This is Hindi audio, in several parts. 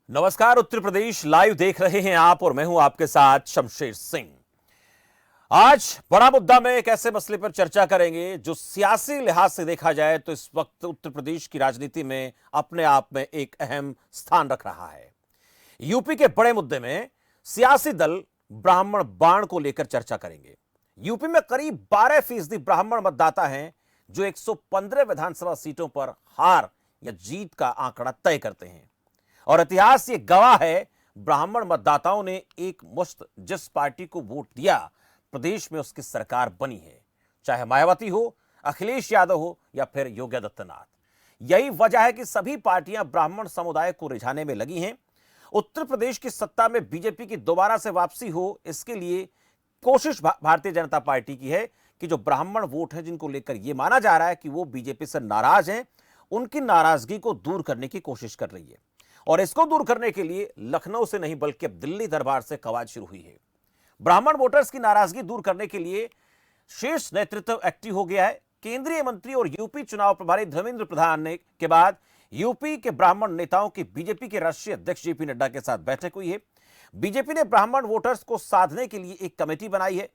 नमस्कार, उत्तर प्रदेश लाइव देख रहे हैं आप और मैं हूं आपके साथ शमशेर सिंह। आज बड़ा मुद्दा में एक ऐसे मसले पर चर्चा करेंगे जो सियासी लिहाज से देखा जाए तो इस वक्त उत्तर प्रदेश की राजनीति में अपने आप में एक अहम स्थान रख रहा है। यूपी के बड़े मुद्दे में सियासी दल ब्राह्मण बाण को लेकर चर्चा करेंगे। यूपी में करीब 12% ब्राह्मण मतदाता हैं जो 115 विधानसभा सीटों पर हार या जीत का आंकड़ा तय करते हैं और इतिहास ये गवाह है, ब्राह्मण मतदाताओं ने एक मुश्त जिस पार्टी को वोट दिया प्रदेश में उसकी सरकार बनी है, चाहे मायावती हो, अखिलेश यादव हो या फिर योगी आदित्यनाथ। यही वजह है कि सभी पार्टियां ब्राह्मण समुदाय को रिझाने में लगी हैं। उत्तर प्रदेश की सत्ता में बीजेपी की दोबारा से वापसी हो, इसके लिए कोशिश भारतीय जनता पार्टी की है कि जो ब्राह्मण वोट है जिनको लेकर यह माना जा रहा है कि वो बीजेपी से नाराज हैं, उनकी नाराजगी को दूर करने की कोशिश कर रही है। और इसको दूर करने के लिए लखनऊ से नहीं बल्कि अब दिल्ली दरबार से कवायद शुरू हुई है। ब्राह्मण वोटर्स की नाराजगी दूर करने के लिए शीर्ष नेतृत्व एक्टिव हो गया है। केंद्रीय मंत्री और यूपी चुनाव प्रभारी धर्मेंद्र प्रधान ने के बाद यूपी के ब्राह्मण नेताओं की बीजेपी के राष्ट्रीय अध्यक्ष जेपी नड्डा के साथ बैठक हुई है। बीजेपी ने ब्राह्मण वोटर्स को साधने के लिए एक कमेटी बनाई है।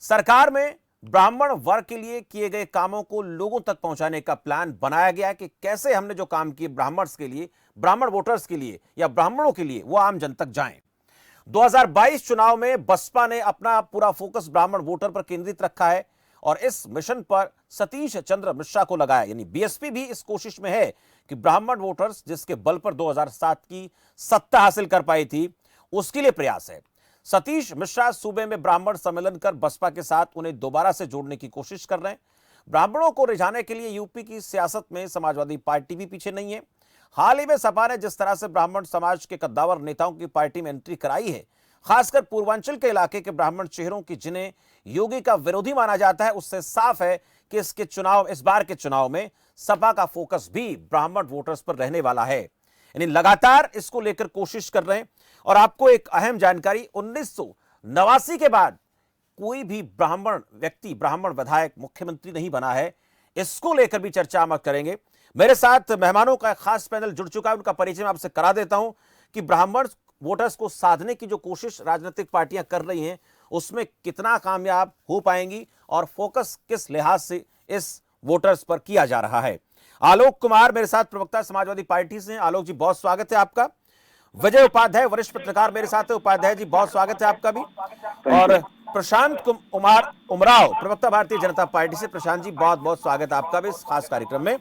सरकार में ब्राह्मण वर्ग के लिए किए गए कामों को लोगों तक पहुंचाने का प्लान बनाया गया है कि कैसे हमने जो काम किए ब्राह्मण्स के लिए, ब्राह्मण वोटर्स के लिए या ब्राह्मणों के लिए, वो आम जन तक जाएं। 2022 चुनाव में बसपा ने अपना पूरा फोकस ब्राह्मण वोटर पर केंद्रित रखा है और इस मिशन पर सतीश चंद्र मिश्रा को लगाया, यानी बीएसपी भी इस कोशिश में है कि ब्राह्मण वोटर्स जिसके बल पर 2007 की सत्ता हासिल कर पाई थी, उसके लिए प्रयास है। सतीश मिश्रा सूबे में ब्राह्मण सम्मेलन कर बसपा के साथ उन्हें दोबारा से जोड़ने की कोशिश कर रहे हैं। ब्राह्मणों को रिझाने के लिए यूपी की सियासत में समाजवादी पार्टी भी पीछे नहीं है। हाल ही में सपा ने जिस तरह से ब्राह्मण समाज के कद्दावर नेताओं की पार्टी में एंट्री कराई है, खासकर पूर्वांचल के इलाके के ब्राह्मण चेहरों की जिन्हें योगी का विरोधी माना जाता है, उससे साफ है कि इस बार के चुनाव में सपा का फोकस भी ब्राह्मण वोटर्स पर रहने वाला है। यानी लगातार इसको लेकर कोशिश कर रहे हैं। और आपको एक अहम जानकारी, 1989 के बाद कोई भी ब्राह्मण व्यक्ति, ब्राह्मण विधायक मुख्यमंत्री नहीं बना है। इसको लेकर भी चर्चा हम करेंगे। मेरे साथ मेहमानों का एक खास पैनल जुड़ चुका है, उनका परिचय मैं आपसे करा देता हूं कि ब्राह्मण वोटर्स को साधने की जो कोशिश राजनीतिक पार्टियां कर रही हैं उसमें कितना कामयाब हो पाएंगी और फोकस किस लिहाज से इस वोटर्स पर किया जा रहा है। आलोक कुमार मेरे साथ, प्रवक्ता समाजवादी पार्टी से। आलोक जी, बहुत स्वागत है आपका। विजय उपाध्याय, वरिष्ठ पत्रकार मेरे साथ है। उपाध्याय जी, बहुत स्वागत है आपका भी। और प्रशांत कुमार उमराव, प्रवक्ता भारतीय जनता पार्टी से। प्रशांत जी, बहुत बहुत स्वागत है आपका भी इस खास कार्यक्रम में।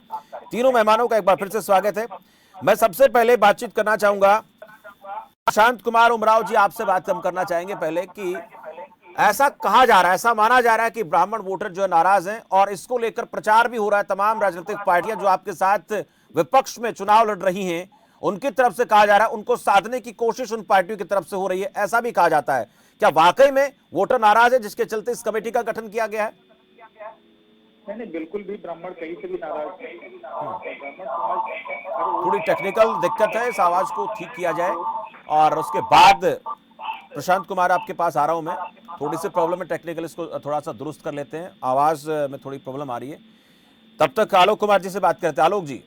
तीनों मेहमानों का एक बार फिर से स्वागत है। मैं सबसे पहले बातचीत करना चाहूंगा प्रशांत कुमार उमराव जी, आपसे बात हम करना चाहेंगे पहले कि ऐसा कहा जा रहा है, ऐसा माना जा रहा है कि ब्राह्मण वोटर जो है नाराज हैं और इसको लेकर प्रचार भी हो रहा है। तमाम राजनीतिक पार्टियां जो आपके साथ विपक्ष में चुनाव लड़ रही हैं उनकी तरफ से कहा जा रहा है उनको साधने की कोशिश उन पार्टियों की तरफ से हो रही है, ऐसा भी कहा जाता है। क्या वाकई में वोटर नाराज है जिसके चलते इस कमेटी का गठन किया गया है? नहीं, बिल्कुल भी ब्राह्मण कहीं से भी नाराज नहीं। ब्राह्मण समाज थोड़ी टेक्निकल दिक्कत है, इस आवाज को ठीक किया जाए। और उसके बाद प्रशांत कुमार आपके पास आ रहा हूं मैं। थोड़ी सी प्रॉब्लम है टेक्निकल, इसको थोड़ा सा दुरुस्त कर लेते हैं। आवाज में थोड़ी प्रॉब्लम आ रही है। तब तक आलोक कुमार जी से बात करते हैं। आलोक जी,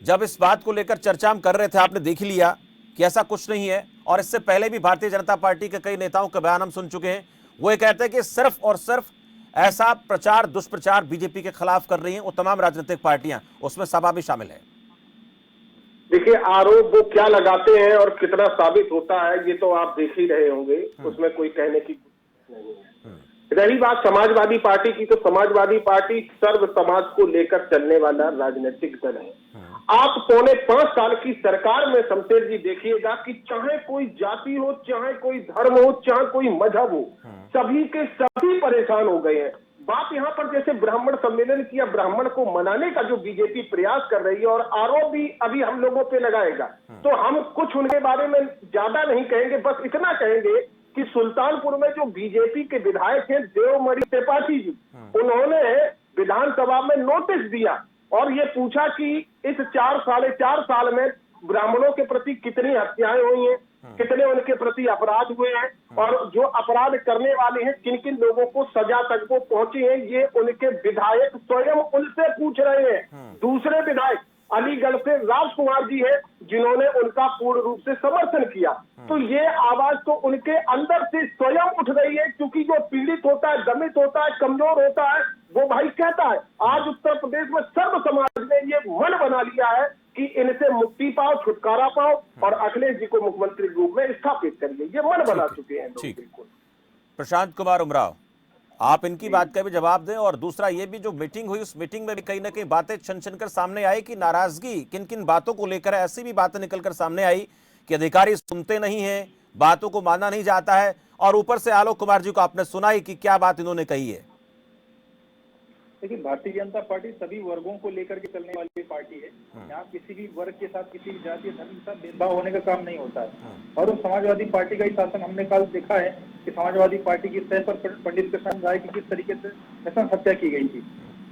जब इस बात को लेकर चर्चा हम कर रहे थे, आपने देख लिया कि ऐसा कुछ नहीं है और इससे पहले भी भारतीय जनता पार्टी के कई नेताओं का बयान हम सुन चुके हैं। वो ये कहते हैं कि सिर्फ और सिर्फ ऐसा प्रचार, दुष्प्रचार बीजेपी के खिलाफ कर रही हैं वो तमाम राजनीतिक पार्टियां, उसमें सपा भी शामिल है। देखिए, आरोप वो क्या लगाते हैं और कितना साबित होता है ये तो आप देख ही रहे होंगे, उसमें कोई कहने की नहीं है। रही बात समाजवादी पार्टी की, तो समाजवादी पार्टी सर्व समाज को लेकर चलने वाला राजनीतिक दल है। आप 4.25 साल की सरकार में शमशेर जी देखिएगा कि चाहे कोई जाति हो, चाहे कोई धर्म हो, चाहे कोई मजहब हो, सभी के सभी परेशान हो गए हैं। बात यहाँ पर जैसे ब्राह्मण सम्मेलन किया, ब्राह्मण को मनाने का जो बीजेपी प्रयास कर रही है और आरोप भी अभी हम लोगों पे लगाएगा, तो हम कुछ उनके बारे में ज्यादा नहीं कहेंगे, बस इतना कहेंगे कि सुल्तानपुर में जो बीजेपी के विधायक हैं देवमणि त्रिपाठी जी, उन्होंने विधानसभा में नोटिस दिया और ये पूछा कि इस 4-4.5 साल में ब्राह्मणों के प्रति कितनी हत्याएं हुई हैं, कितने उनके प्रति अपराध हुए हैं और जो अपराध करने वाले हैं किन किन लोगों को सजा तक वो पहुंचे हैं, ये उनके विधायक स्वयं उनसे पूछ रहे हैं। दूसरे विधायक अलीगढ़ से राज कुमार जी है जिन्होंने उनका पूर्ण रूप से समर्थन किया। तो ये आवाज तो उनके अंदर से स्वयं उठ रही है, क्योंकि जो पीड़ित होता है, दमित होता है, कमजोर होता है, वो भाई कहता है। आज उत्तर प्रदेश में सर्व समाज ने ये मन बना लिया है कि इनसे मुक्ति पाओ, छुटकारा पाओ और अखिलेश जी को मुख्यमंत्री के रूप में स्थापित करिए। ये मन बना चुके हैं लोग। बिल्कुल। प्रशांत कुमार उमराव, आप इनकी बात का भी जवाब दें। और दूसरा ये भी, जो मीटिंग हुई उस मीटिंग में भी कहीं ना कहीं बातें छन छन कर सामने आई कि नाराजगी किन किन बातों को लेकर, ऐसी भी बातें निकलकर सामने आई कि अधिकारी सुनते नहीं हैं, बातों को माना नहीं जाता है। और ऊपर से आलोक कुमार जी को आपने सुना ही कि क्या बात इन्होंने कही है। देखिए, भारतीय जनता पार्टी सभी वर्गों को लेकर के चलने वाली पार्टी है। यहाँ किसी भी वर्ग के साथ, किसी भी जाति धर्म के साथ भेदभाव होने का काम नहीं होता है। और उस समाजवादी पार्टी का ही शासन हमने कल देखा है कि समाजवादी पार्टी की तय पर पंडित कृष्ण राय की किस तरीके से नृशंस हत्या की गई थी।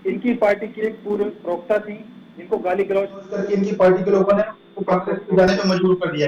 इनकी पार्टी की एक पूर्व प्रवक्ता थी, जिनको गाली गलौज करके इनकी पार्टी के लोगों ने कांग्रेस में जाने पे मजबूर कर दिया।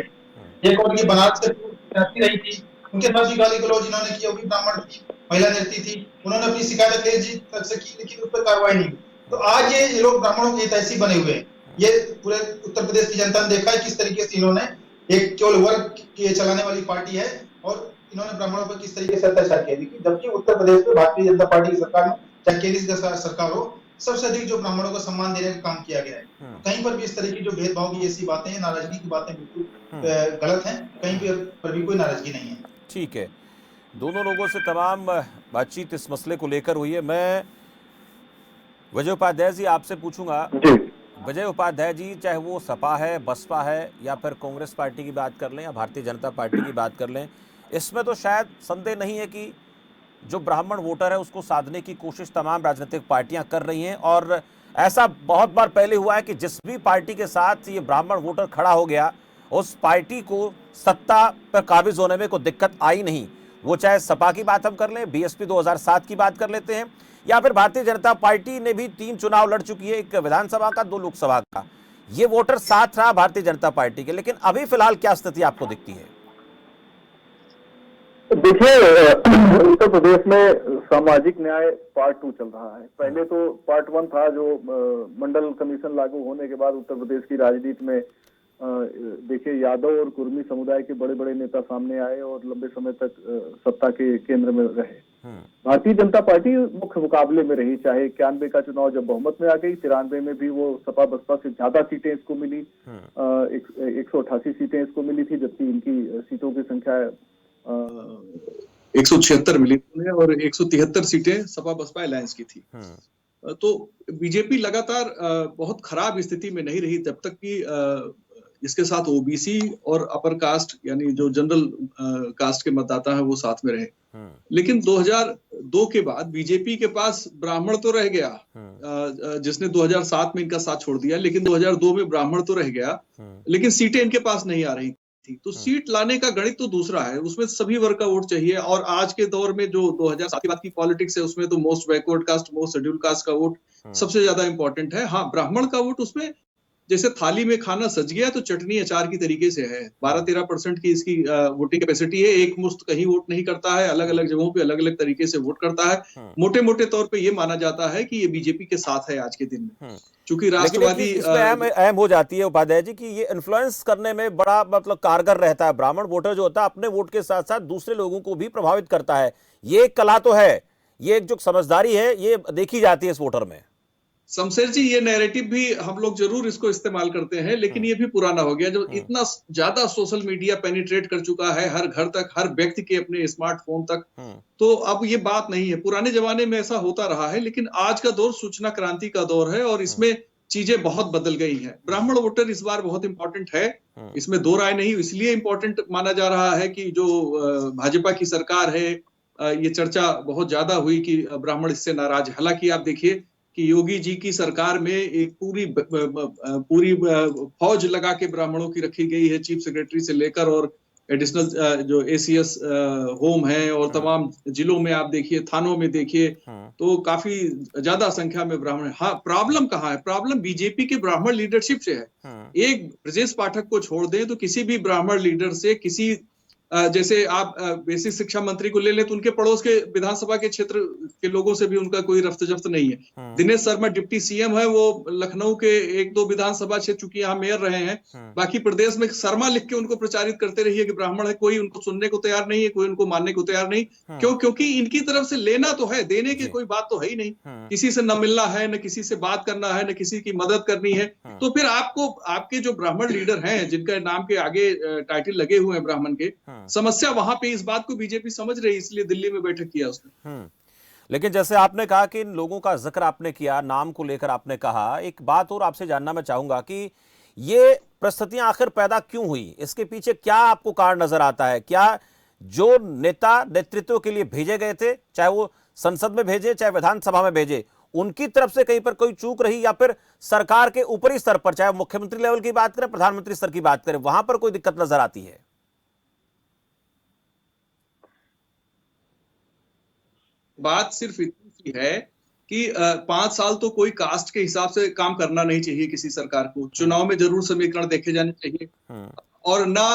एक और की बनारस से रही थी, उनके साथ भी गाली गलौज इन्होंने किया, वो भी ब्राह्मण थी, महिला नेत्री थी। उन्होंने अपनी शिकायत तेजी से की, लेकिन उस पर कार्रवाई नहीं हुई। तो आज ये लोग ब्राह्मणों के हितैषी बने हुए हैं। ये पूरे उत्तर प्रदेश की जनता ने देखा है किस तरीके से इन्होंने, एक केवल वर्ग के चलाने वाली पार्टी है और इन्होंने ब्राह्मणों पर किस तरीके से अत्याचार किया। जबकि उत्तर प्रदेश में भारतीय जनता पार्टी की सरकार में, चाहे केंद्र की सरकार हो, सबसे अधिक जो ब्राह्मणों को सम्मान देने का काम किया गया है। कहीं पर भी इस तरह की जो भेदभाव की ऐसी बातें हैं, नाराजगी की बातें बिल्कुल गलत हैं। कहीं पर भी कोई नाराजगी नहीं है। ठीक है, दोनों लोगों से तमाम बातचीत इस मसले को लेकर हुई है। मैं विजय उपाध्याय जी आपसे पूछूंगा। विजय उपाध्याय जी, चाहे वो सपा है, बसपा है, या फिर कांग्रेस पार्टी की बात कर लें या भारतीय जनता पार्टी की बात कर लें, इसमें तो शायद संदेह नहीं है कि जो ब्राह्मण वोटर है उसको साधने की कोशिश तमाम राजनीतिक पार्टियां कर रही हैं। और ऐसा बहुत बार पहले हुआ है कि जिस भी पार्टी के साथ ये ब्राह्मण वोटर खड़ा हो गया, उस पार्टी को सत्ता पर काबिज होने में कोई दिक्कत आई नहीं। वो चाहे सपा की बात हम कर लें, बीएसपी 2007 की बात कर लेते हैं, या फिर भारतीय जनता पार्टी ने भी 3 चुनाव लड़ चुकी है, एक विधानसभा का, 2 लोकसभा का। ये वोटर साथ रहा भारतीय जनता पार्टी के। लेकिन अभी फिलहाल क्या स्थिति आपको दिखती है? देखिए, उत्तर प्रदेश में सामाजिक न्याय पार्ट 2 चल रहा है। पहले तो पार्ट 1 था, जो मंडल कमीशन लागू होने के बाद उत्तर प्रदेश की राजनीति में देखिए यादव और कुर्मी समुदाय के बड़े बड़े नेता सामने आए और लंबे समय तक सत्ता के केंद्र में रहे। भारतीय जनता पार्टी मुख्य मुकाबले में रही, चाहे 91 का चुनाव जब बहुमत में आ गई, 93 में भी वो सपा बसपा से ज्यादा सीटें इसको मिली, 188 सीटें इसको मिली थी, जबकि इनकी सीटों की संख्या 176 मिली और 173 सीटें सपा बसपा अलायंस की थी। तो बीजेपी लगातार बहुत खराब स्थिति में नहीं रही जब तक कि इसके साथ ओबीसी और अपर कास्ट यानी जो जनरल कास्ट के मतदाता हैं वो साथ में रहे। लेकिन 2002 के बाद बीजेपी के पास ब्राह्मण तो रह गया, जिसने 2007 में इनका साथ छोड़ दिया, लेकिन 2002 में ब्राह्मण तो रह गया, लेकिन सीटें इनके पास नहीं आ रही थी। तो सीट लाने का गणित तो दूसरा है, उसमें सभी वर्ग का वोट चाहिए। और आज के दौर में जो 2007 के बाद की पॉलिटिक्स है, उसमें तो most backward caste, most schedule caste का वोट सबसे ज्यादा इंपॉर्टेंट है। हाँ, ब्राह्मण का वोट उसमें जैसे थाली में खाना सज गया तो चटनी अचार की तरीके से है। 12-13% की इसकी वोटिंग कैपेसिटी है। एक मुश्त कहीं वोट नहीं करता है, अलग अलग जगहों पे अलग अलग तरीके से वोट करता है। मोटे मोटे तौर पे ये माना जाता है कि ये बीजेपी के साथ है आज के दिन में, चूंकि राष्ट्रवादी अहम हो जाती है उपाध्याय जी कि ये इन्फ्लुएंस करने में बड़ा मतलब कारगर रहता है। ब्राह्मण वोटर जो होता है अपने वोट के साथ साथ दूसरे लोगों को भी प्रभावित करता है। ये एक कला तो है, ये एक जो समझदारी है ये देखी जाती है इस वोटर में। शमशेर जी, ये नैरेटिव भी हम लोग जरूर इसको इस्तेमाल करते हैं, लेकिन ये भी पुराना हो गया। जब इतना ज्यादा सोशल मीडिया पेनिट्रेट कर चुका है हर घर तक, हर व्यक्ति के अपने स्मार्टफोन तक, तो अब ये बात नहीं है। पुराने जमाने में ऐसा होता रहा है, लेकिन आज का दौर सूचना क्रांति का दौर है और इसमें चीजें बहुत बदल गई हैं। ब्राह्मण वोटर इस बार बहुत इंपॉर्टेंट है, इसमें दो राय नहीं। इसलिए इंपॉर्टेंट माना जा रहा है कि जो भाजपा की सरकार है, ये चर्चा बहुत ज्यादा हुई कि ब्राह्मण इससे नाराज। हालांकि आप देखिए कि योगी जी की सरकार में एक पूरी फौज लगा के ब्राह्मणों की रखी गई है, चीफ सेक्रेटरी से लेकर और एडिशनल जो एसीएस होम है और तमाम जिलों में आप देखिए, थानों में देखिए, तो काफी ज्यादा संख्या में ब्राह्मण। हाँ, प्रॉब्लम कहाँ है? प्रॉब्लम बीजेपी के ब्राह्मण लीडरशिप से है। एक ब्रजेश पाठक को छोड़ दें तो किसी भी ब्राह्मण लीडर से किसी जैसे आप बेसिक शिक्षा मंत्री को ले लें तो उनके पड़ोस के विधानसभा के क्षेत्र के लोगों से भी उनका कोई रफ्त जफ्त नहीं है। दिनेश शर्मा डिप्टी सीएम है, वो लखनऊ के 1-2 विधानसभा क्षेत्र चूंकि यहाँ मेयर रहे हैं, बाकी प्रदेश में शर्मा लिख के उनको प्रचारित करते रहिए कि ब्राह्मण है, कोई उनको सुनने को तैयार नहीं है, कोई उनको मानने को तैयार नहीं। क्योंकि इनकी तरफ से लेना तो है, देने की कोई बात तो है ही नहीं। किसी से न मिलना है, न किसी से बात करना है, न किसी की मदद करनी है। तो फिर आपको आपके जो ब्राह्मण लीडर हैं जिनका नाम के आगे टाइटल लगे हुए हैं ब्राह्मण के, समस्या वहां पे इस बात को बीजेपी समझ रही, इसलिए दिल्ली में बैठक किया उसने। लेकिन जैसे आपने कहा कि इन लोगों का जिक्र आपने किया, नाम को लेकर आपने कहा, एक बात और आपसे जानना मैं चाहूंगा कि ये परिस्थितियां आखिर पैदा क्यों हुई, इसके पीछे क्या आपको कारण नजर आता है? क्या जो नेता नेतृत्व के लिए भेजे गए थे, चाहे वो संसद में भेजे चाहे विधानसभा में भेजे, उनकी तरफ से कहीं पर कोई चूक रही, या फिर सरकार के ऊपरी स्तर पर, चाहे मुख्यमंत्री लेवल की बात करें, प्रधानमंत्री स्तर की बात करें, वहां पर कोई दिक्कत नजर आती है? बात सिर्फ इतनी सी है कि 5 साल तो कोई कास्ट के हिसाब से काम करना नहीं चाहिए किसी सरकार को। चुनाव में जरूर समीकरण देखे जाने चाहिए, और ना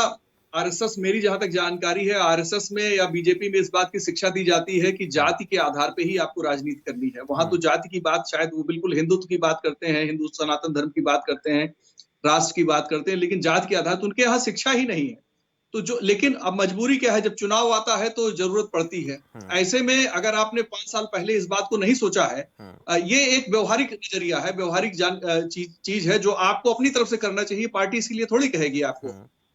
आरएसएस, मेरी जहां तक जानकारी है, आरएसएस में या बीजेपी में इस बात की शिक्षा दी जाती है कि जाति के आधार पे ही आपको राजनीति करनी है। वहां तो जाति की बात, शायद वो बिल्कुल हिंदुत्व की बात करते हैं, हिंदू सनातन धर्म की बात करते हैं, राष्ट्र की बात करते हैं, लेकिन जाति के आधार तो उनके यहाँ शिक्षा ही नहीं है। तो लेकिन अब मजबूरी क्या है, जब चुनाव आता है तो जरूरत पड़ती है। ऐसे में अगर आपने 5 साल पहले इस बात को नहीं सोचा है, ये एक व्यवहारिक नजरिया है, व्यवहारिक चीज है जो आपको अपनी तरफ से करना चाहिए। पार्टी इसीलिए थोड़ी कहेगी आपको।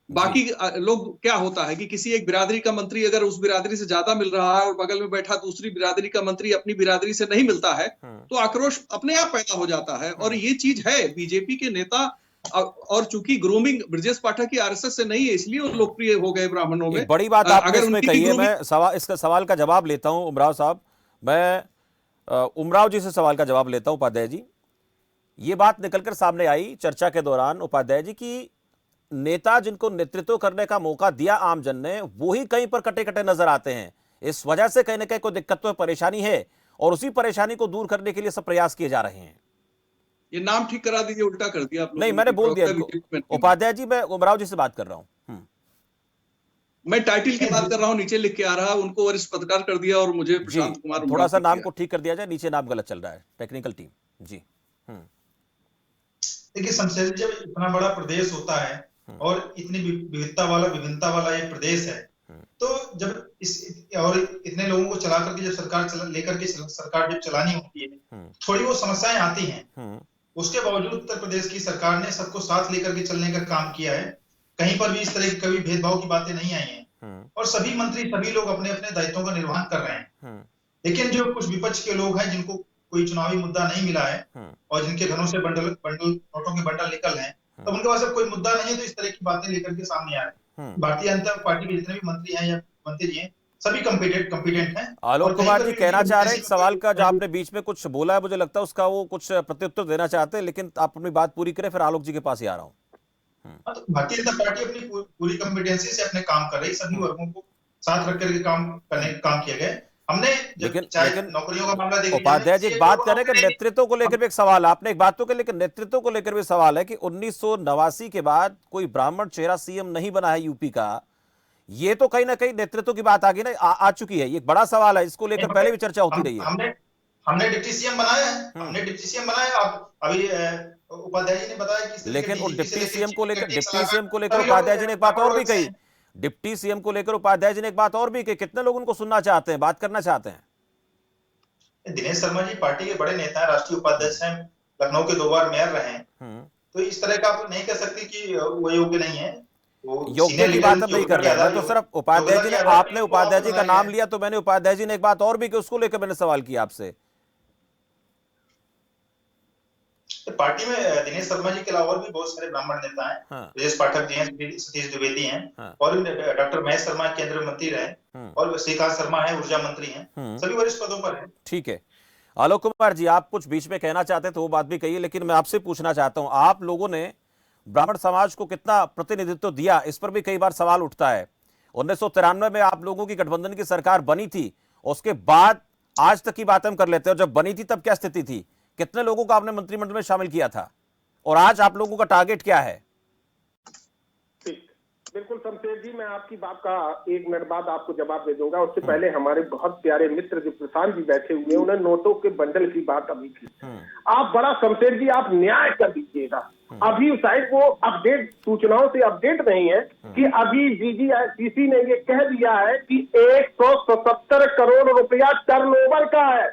बाकी लोग, क्या होता है कि किसी एक बिरादरी का मंत्री अगर उस बिरादरी से ज्यादा मिल रहा है और बगल में बैठा दूसरी बिरादरी का मंत्री अपनी बिरादरी से नहीं मिलता है, तो आक्रोश अपने आप पैदा हो जाता है। और ये चीज है बीजेपी के नेता, और चूंकि ग्रूमिंग ब्रजेश पाठक की आरएसएस से नहीं है, इसलिए वो लोकप्रिय हो गए ब्राह्मणों में। बड़ी बात आपने इसमें कही है। मैं इसका सवाल का जवाब लेता हूं उमराव साहब, मैं उमराव जी से सवाल का जवाब लेता हूं। उपाध्याय जी, ये बात निकलकर सामने आई चर्चा के दौरान उपाध्याय जी की नेता जिनको नेतृत्व करने का मौका दिया आम जन ने, वो ही कहीं पर कटे कटे नजर आते हैं। इस वजह से कहीं ना कहीं कोई दिक्कत तो परेशानी है, और उसी परेशानी को दूर करने के लिए सब प्रयास किए जा रहे हैं। ये नाम ठीक करा दीजिए, उल्टा कर दिया आप लोगों ने। नहीं, मैंने बोल दिया उपाध्याय जी, मैं उमराव जी से बात कर रहा हूं। मैं टाइटल की बात कर रहा हूं, नीचे लिख के आ रहा है, उनको वरिष्ठ पत्रकार कर दिया और मुझे प्रशांत कुमार। थोड़ा सा नाम को ठीक कर दिया जाए, नीचे नाम गलत चल रहा है, टेक्निकल टीम जी। देखिए शमशेर, जब इतना बड़ा प्रदेश होता है और इतनी विविधता वाला ये प्रदेश है, तो जब और इतने लोगों को चला करके जब सरकार लेकर के सरकार जब चलानी होती है, थोड़ी वो समस्याएं आती हैं। उसके बावजूद उत्तर प्रदेश की सरकार ने सबको साथ लेकर के चलने का काम किया है। कहीं पर भी इस तरह की कभी भेदभाव की बातें नहीं आई हैं, और सभी मंत्री, सभी लोग अपने अपने दायित्वों का निर्वहन कर रहे हैं। लेकिन जो कुछ विपक्ष के लोग हैं जिनको कोई चुनावी मुद्दा नहीं मिला है, और जिनके घरों से बंडल नोटों के बंडल निकल हैं, तो उनके पास अब कोई मुद्दा नहीं है, तो इस तरह की बातें लेकर के सामने आ रहे हैं। भारतीय जनता पार्टी के जितने भी मंत्री हैं या मंत्री जी हैं, सभी कॉम्पिटेंट हैं। आलोक कुमार जी कहना चाह रहे हैं, सवाल का जो आपने बीच में कुछ बोला है, मुझे लगता है उसका वो कुछ प्रत्युत्तर देना चाहते हैं, लेकिन आप अपनी बात पूरी करें, फिर आलोक जी के पास ही आ रहा हूं। तो भारतीय जनता पार्टी अपनी पूरी कॉम्पिटेंसी से अपने काम कर रही, सभी वर्गों को साथ रख करके काम किया गया। हमने लेकिन नौकरियों का मामला देखा, उपाध्याय जी एक बात करें कि नेतृत्व को लेकर भी एक सवाल, आपने एक बात तो कही, लेकिन नेतृत्व को लेकर भी सवाल है कि 1989 के बाद कोई ब्राह्मण चेहरा सीएम नहीं बना है यूपी का। ये तो कहीं ना कहीं नेतृत्व की बात आगे ना आ चुकी है, ये एक बड़ा सवाल है, इसको लेकर पहले भी चर्चा होती रही है। हमने डिप्टी सीएम बनाया है, अभी उपाध्याय जी ने बताया कि, लेकिन उन डिप्टी सीएम को लेकर उपाध्याय जी ने एक बात और भी कही, डिप्टी सीएम को लेकर उपाध्याय जी ने एक बात और भी कही, कितने लोग उनको सुनना चाहते हैं, बात करना चाहते हैं? दिनेश शर्मा जी पार्टी के बड़े नेता हैं, राष्ट्रीय उपाध्यक्ष हैं, लखनऊ के 2 बार मेयर रहे हैं, तो इस तरह का आप नहीं कह सकते कि वो योग्य नहीं है। योग्य की बात हम नहीं कर रहे हैं, तो सिर्फ उपाध्याय जी ने, आपने उपाध्याय जी का नाम लिया, तो मैंने उपाध्याय जी ने एक बात और भी की, उसको लेकर मैंने सवाल किया आपसे। पार्टी में दिनेश शर्मा जी के अलावा और भी बहुत सारे ब्राह्मण नेता हैं। ब्रजेश पाठक जी हैं, सतीश द्विवेदी हैं, और डॉक्टर महेश शर्मा केंद्रीय मंत्री रहे, और श्रीकांत शर्मा है, ऊर्जा मंत्री हैं, सभी वरिष्ठ पदों पर हैं। ठीक है, आलोक कुमार जी आप कुछ बीच में कहना चाहते थे, वो बात भी कही, लेकिन मैं आपसे पूछना चाहता हूं, आप लोगों ने ब्राह्मण समाज को कितना प्रतिनिधित्व दिया, इस पर भी कई बार सवाल उठता है। 1993 में आप लोगों की गठबंधन की सरकार बनी थी, उसके बाद आज तक की बात हम कर लेते हैं, जब बनी थी तब क्या स्थिति थी, कितने लोगों को आपने मंत्रिमंडल में शामिल किया था, और आज आप लोगों का टारगेट क्या है? बिल्कुल शमशेर जी, मैं आपकी बात का 1 मिनट बाद आपको जवाब दे दूंगा। उससे पहले हमारे बहुत प्यारे मित्र जो प्रशांत जी बैठे हुए हैं, उन्होंने नोटों के बंडल की बात अभी की। आप बड़ा शमशेर जी, आप न्याय कर दीजिएगा। अभी शायद वो अपडेट सूचनाओं से अपडेट नहीं है कि अभी डीजीसीसी ने ये कह दिया है कि 177 करोड़ रुपया टर्नओवर का है,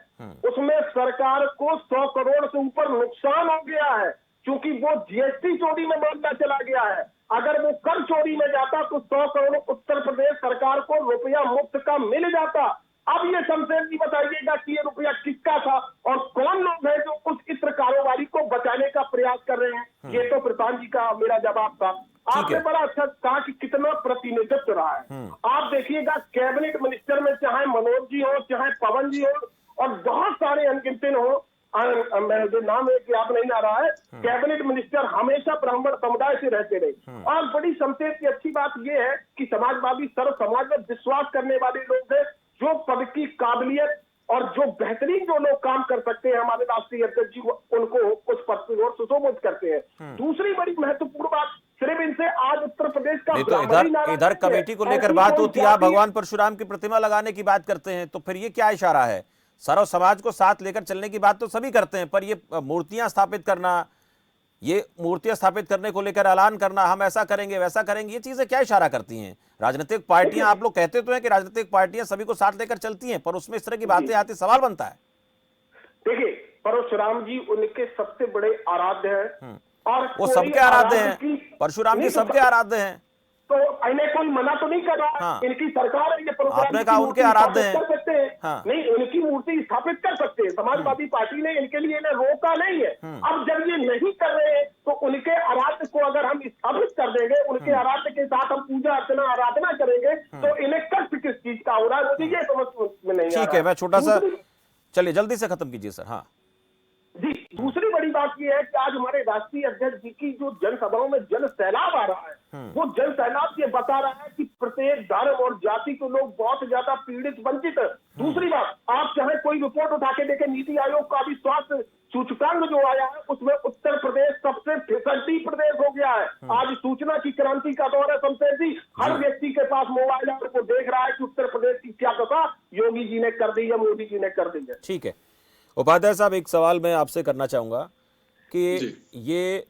उसमें सरकार को 100 करोड़ से ऊपर नुकसान हो गया है, क्योंकि वो जीएसटी चोरी में मामला चला गया है। अगर वो कर चोरी में जाता तो 100 करोड़ उत्तर प्रदेश सरकार को रुपया मुफ्त का मिल जाता। अब ये शमशेर जी बताइएगा कि ये रुपया किसका था और कौन लोग हैं जो उस इत्र कारोबारी को बचाने का प्रयास कर रहे हैं। ये तो प्रधान जी का मेरा जवाब था। आपने बड़ा अच्छा कहा कि कितना प्रतिनिधित्व रहा है। आप देखिएगा कैबिनेट मिनिस्टर में चाहे मनोज जी हो, चाहे पवन जी हो, और बहुत सारे अनगिनत हो, मेरा जो नाम है कि आप नहीं आ रहा है, कैबिनेट मिनिस्टर हमेशा ब्राह्मण समुदाय से रहते रहे। और बड़ी शमशेर की अच्छी बात यह है कि समाजवादी सर्व समाज में विश्वास करने वाले लोग हैं, जो पद की काबिलियत और जो बेहतरीन जो लोग काम कर सकते हैं, हमारे राष्ट्रीय अध्यक्ष जी उनको उस पद की ओर सुशोभित करते हैं। दूसरी बड़ी महत्वपूर्ण बात, सिर्फ इनसे आज उत्तर प्रदेश का तो इधर कमेटी को लेकर बात होती है, आप भगवान परशुराम की प्रतिमा लगाने की बात करते हैं, तो फिर ये क्या इशारा है? सर्व समाज को साथ लेकर चलने की बात तो सभी करते हैं, पर ये मूर्तियां स्थापित करना, ये मूर्तियां स्थापित करने को लेकर ऐलान करना, हम ऐसा करेंगे वैसा करेंगे, ये चीजें क्या इशारा करती हैं? राजनीतिक पार्टियां, आप लोग कहते तो हैं कि राजनीतिक पार्टियां सभी को साथ लेकर चलती हैं, पर उसमें इस तरह की बातें आती, सवाल बनता है। देखिए, परशुराम जी उनके सबसे बड़े आराध्य हैं और वो सबके आराध्य हैं, परशुराम जी सबके आराध्य हैं, तो इन्हें कोई मना तो नहीं कर रहा। हाँ। इनकी सरकार है, ये आपने कहा उनके आराध्य हैं, कर सकते हैं। हाँ। नहीं, उनकी मूर्ति स्थापित कर सकते हैं, समाजवादी पार्टी ने इनके लिए इन्हें रोका नहीं है। अब जब ये नहीं कर रहे हैं तो उनके आराध्य को अगर हम स्थापित कर देंगे, उनके आराध्य के साथ हम पूजा अर्चना आराधना करेंगे, तो इन्हें कष्ट किस चीज का हो रहा है, मुझे ये समझ में नहीं आ रहा। ठीक है, मैं छोटा सा, चलिए जल्दी से खत्म कीजिए सर। हाँ जी, दूसरी बड़ी बात यह है कि आज हमारे राष्ट्रीय अध्यक्ष जी की जो जनसभाओं में जन सैलाब आ रहा है, वो जन सैलाब ये बता रहा है कि प्रत्येक धर्म और जाति के लोग बहुत ज्यादा पीड़ित वंचित है। दूसरी बात, आप चाहे कोई रिपोर्ट उठा के देखें, नीति आयोग का भी स्वास्थ्य सूचकांक जो आया है, उसमें उत्तर प्रदेश सबसे फिसलती प्रदेश हो गया है। आज सूचना की क्रांति का दौर है शमशेर जी, हर व्यक्ति के पास मोबाइल है, वो देख रहा है कि उत्तर प्रदेश की क्या दशा योगी जी ने कर दी है, मोदी जी ने कर दी है। ठीक है, उपाध्याय साहब एक सवाल मैं आपसे करना चाहूंगा कि ये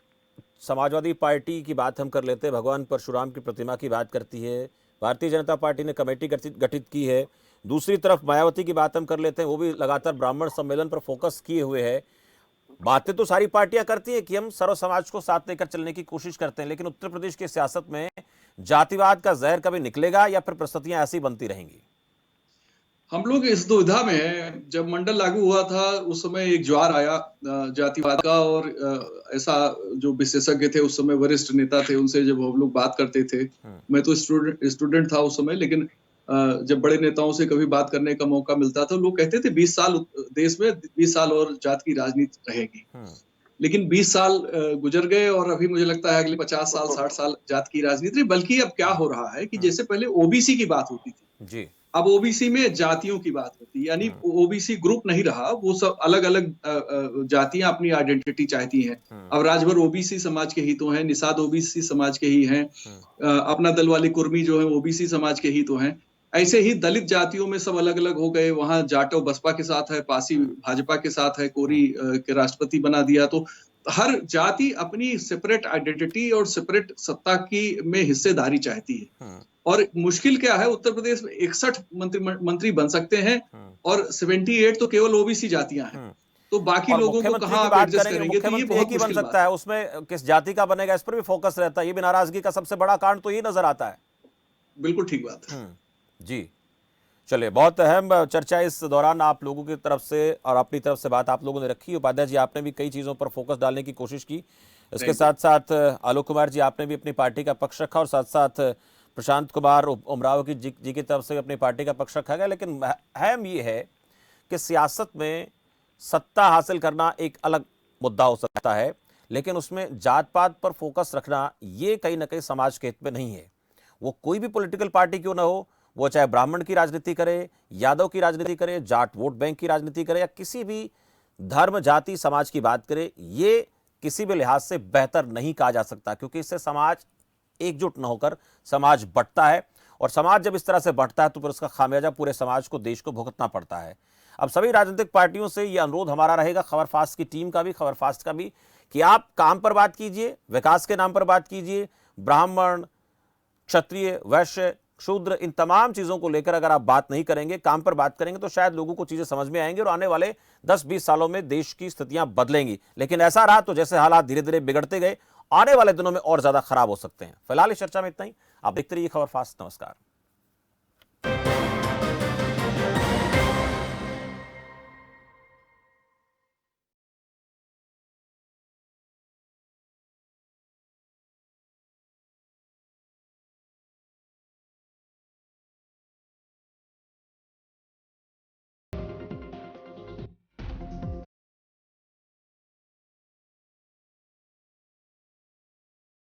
समाजवादी पार्टी की बात हम कर लेते हैं, भगवान परशुराम की प्रतिमा की बात करती है, भारतीय जनता पार्टी ने कमेटी गठित की है, दूसरी तरफ मायावती की बात हम कर लेते हैं, वो भी लगातार ब्राह्मण सम्मेलन पर फोकस किए हुए है। बातें तो सारी पार्टियां करती हैं कि हम सर्व समाज को साथ लेकर चलने की कोशिश करते हैं, लेकिन उत्तर प्रदेश की सियासत में जातिवाद का जहर कभी निकलेगा या फिर परिस्थितियां ऐसी बनती रहेंगी? हम लोग इस दुविधा में हैं। जब मंडल लागू हुआ था उस समय एक ज्वार आया जातिवाद का, और ऐसा जो विशेषज्ञ थे उस समय, वरिष्ठ नेता थे, उनसे जब हम लोग बात करते थे, मैं तो स्टूडेंट था उस समय, लेकिन जब बड़े नेताओं से कभी बात करने का मौका मिलता था, लोग कहते थे 20 साल देश में 20 साल और जात की राजनीति रहेगी। लेकिन 20 साल गुजर गए और अभी मुझे लगता है अगले 50 साल 60 साल जात की राजनीति। बल्कि अब क्या हो रहा है कि जैसे पहले ओबीसी की बात होती थी जी, अब ओबीसी में जातियों की बात होती है, यानी ओबीसी ग्रुप नहीं रहा, वो सब अलग अलग जातियां अपनी आइडेंटिटी चाहती हैं। अब राजभर ओबीसी समाज के ही तो हैं, निषाद ओबीसी समाज के ही हैं, अपना दल वाली कुर्मी जो है ओबीसी समाज के ही तो हैं। ऐसे ही दलित जातियों में सब अलग अलग हो गए, वहां जाटव बसपा के साथ है, पासी भाजपा के साथ है, कोरी के राष्ट्रपति बना दिया। तो हर जाति अपनी सेपरेट आइडेंटिटी और सेपरेट सत्ता की में हिस्सेदारी चाहती है। और मुश्किल क्या है, उत्तर प्रदेश में 61 मंत्री बन सकते हैं और 78 तो केवल ओबीसी जातियां हैं, तो बाकी लोगों को कहां आप एडजस्ट करेंगे? तो ये बहुत बन सकता है, उसमें किस जाति का बनेगा इस पर भी फोकस रहता है। ये भी नाराजगी का सबसे बड़ा कारण तो ये नजर आता है। बिल्कुल ठीक बात है जी। चलिए, बहुत अहम चर्चा इस दौरान आप लोगों की तरफ से और अपनी तरफ से बात आप लोगों ने रखी। उपाध्याय जी, आपने भी कई चीज़ों पर फोकस डालने की कोशिश की, इसके साथ साथ आलोक कुमार जी, आपने भी अपनी पार्टी का पक्ष रखा, और साथ साथ प्रशांत कुमार उमराव जी की तरफ से अपनी पार्टी का पक्ष रखा गया। लेकिन अहम ये है कि सियासत में सत्ता हासिल करना एक अलग मुद्दा हो सकता है, लेकिन उसमें जात पात पर फोकस रखना ये कहीं ना कहीं समाज के हित में नहीं है। वो कोई भी पॉलिटिकल पार्टी क्यों ना हो, वो चाहे ब्राह्मण की राजनीति करे, यादव की राजनीति करे, जाट वोट बैंक की राजनीति करे, या किसी भी धर्म जाति समाज की बात करे, ये किसी भी लिहाज से बेहतर नहीं कहा जा सकता, क्योंकि इससे समाज एकजुट न होकर समाज बंटता है, और समाज जब इस तरह से बंटता है तो फिर उसका खामियाजा पूरे समाज को, देश को भुगतना पड़ता है। अब सभी राजनीतिक पार्टियों से यह अनुरोध हमारा रहेगा, खबर फास्ट की टीम का भी, खबर फास्ट का भी, कि आप काम पर बात कीजिए, विकास के नाम पर बात कीजिए। ब्राह्मण, क्षत्रिय, वैश्य, शूद्र, इन तमाम चीजों को लेकर अगर आप बात नहीं करेंगे, काम पर बात करेंगे, तो शायद लोगों को चीजें समझ में आएंगी और आने वाले 10-20 सालों में देश की स्थितियां बदलेंगी। लेकिन ऐसा रहा तो जैसे हालात धीरे धीरे बिगड़ते गए, आने वाले दिनों में और ज्यादा खराब हो सकते हैं। फिलहाल इस चर्चा में इतना ही। आप देखते रहिए खबर फास्ट। नमस्कार।